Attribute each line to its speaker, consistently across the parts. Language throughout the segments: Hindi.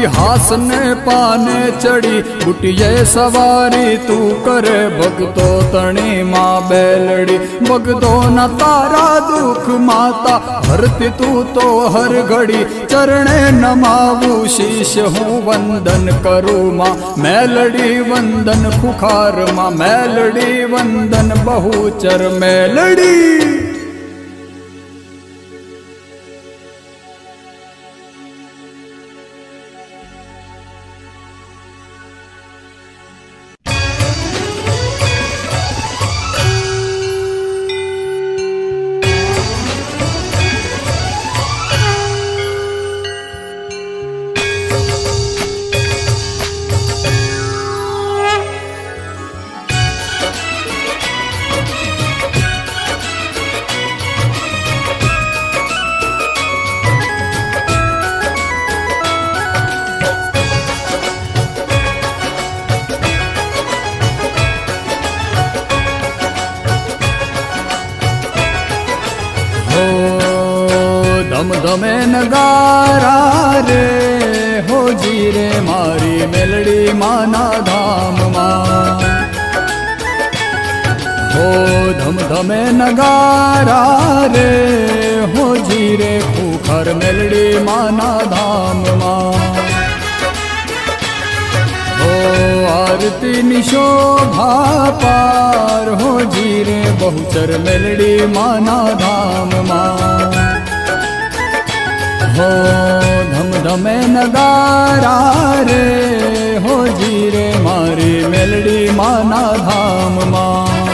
Speaker 1: इतिहास ने पाने चढ़ी बुटिये सवारी तू करे भगतो तणी माँ बेलड़ी भगतो न तारा दुख माता हरती तू तो हर घड़ी चरणे नमावू शीश हूँ वंदन करूँ माँ मेलड़ी वंदन खुखार माँ मेलड़ी वंदन बहुचर मेलड़ी। धम धमे नगारा रे हो जी रे मारी मेलड़ी माना धाम मां हो धम धमे नगारा रे हो जी रे खूखर मेलड़ी माना धाम मां हो आरती निशोभा पार हो जी रे बहुचर मेलड़ी माना धाम मां हो धम धमे नगारा रे हो जी रे मारी मेलड़ी माना धाम मां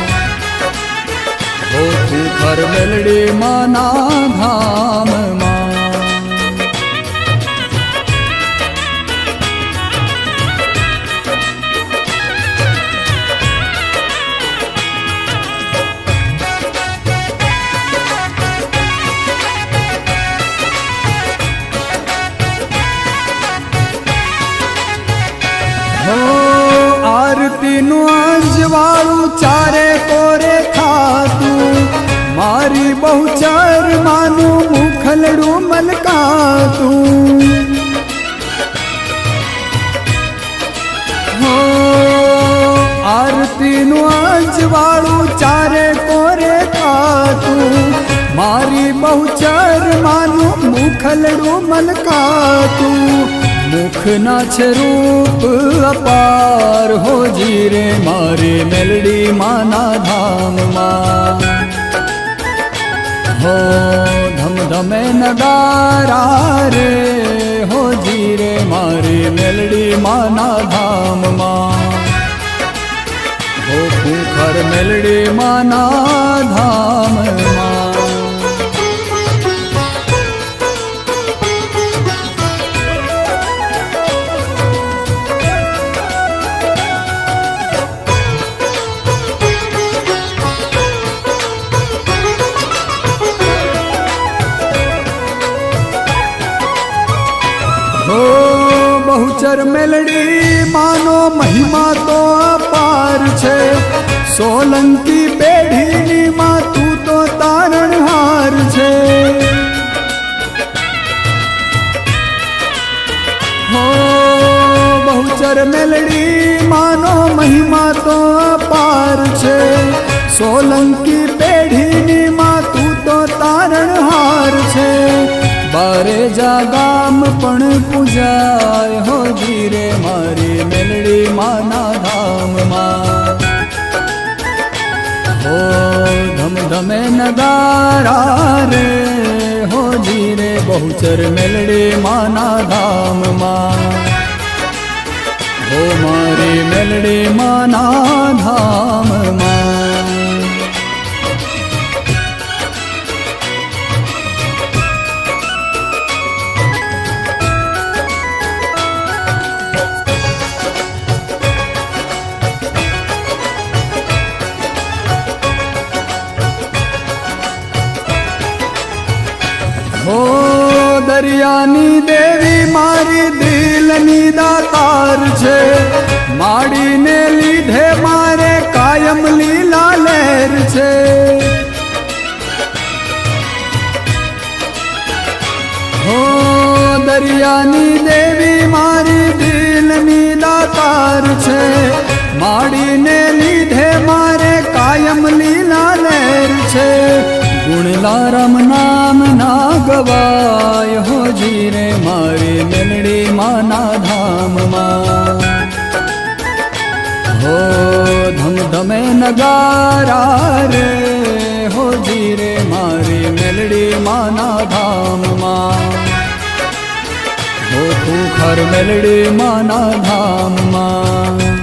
Speaker 1: हो खूखर मेलड़ी माना धाम मां। आरती नु अंजवाळू चारे कोरे खातू मारी बहुचर मानू मुखलड़ू मलकातू हो आरती नु अंजवाळू चारे कोरे खातू मारी बहुचर मानू मुखलड़ू मलकातू मुख नाच रूप अपार हो जी रे मारे मेलड़ी माना धाम मां हो धम धमे नगारा रे हो जी रे मारे मेलड़ी माना धाम मां हो खूखर मेलड़ी माना धाम मां। हो बहुचर मेलड़ी मानो महिमा तो अपार छे सोलंकी पेढ़ी मां तू तो तारणहार छे हो बहुचर मेलड़ी मानो महिमा तो अपार छे सोलंकी पेढ़ी मां तू तो तारणहार छे बारे जागाम पण पूजाय हो जी रे मारी मेलड़ी माना धाम मां हो धम धमे नगारा रे हो जी रे बहुचर मेलड़ी माना धाम मां हो मारी मेलड़ी माना धाम मां। हो दरियानी देवी मारी दिलनी दातार छे माड़ी ने लीधे मारे कायम लीला लहर छे हो दरियानी देवी मारी નિરાકાર છે માડીને લીધે મારે કાયમ લીલા લહેર છે ગુણલારામ નામ ના ગવાય હો જીરે મારી મેલડી માના ધામમાં હો ધમધમે નગારા રે હો જીરે મારી મેલડી માના ધામમાં હો તું ખર મેલડી માના ધામમાં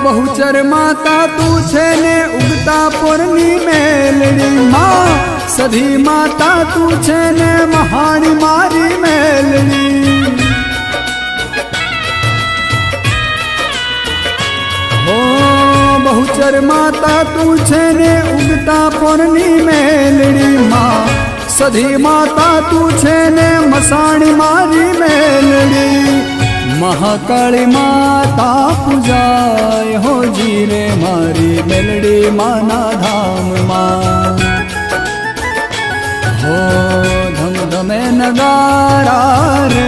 Speaker 1: બહુચર માતા તું છે ને ઉગતા પોરની મેલડી માં સધી માતા તું છે ને મહાણી મારી મેલડી હો બહુચર માતા તું છે ને ઉગતા પોરની મેલડી માં સધી માતા તું છે ને મસાણી મારી મેલડી મહાકાળી માતા પૂજાય હો જીરે મારી મેલડી માના ધામમાં હો ધમધમે નગારા રે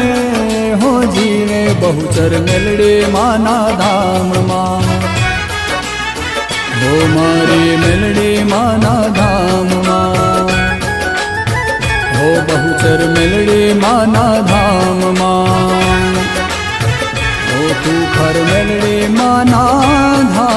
Speaker 1: હો જીરે બહુચર મેલડી માના ધામમાં હો મારી મેલડી માના ધામમાં હો બહુચર મેલડી માના ધામમાં તું ખર મેલડી માના ધામ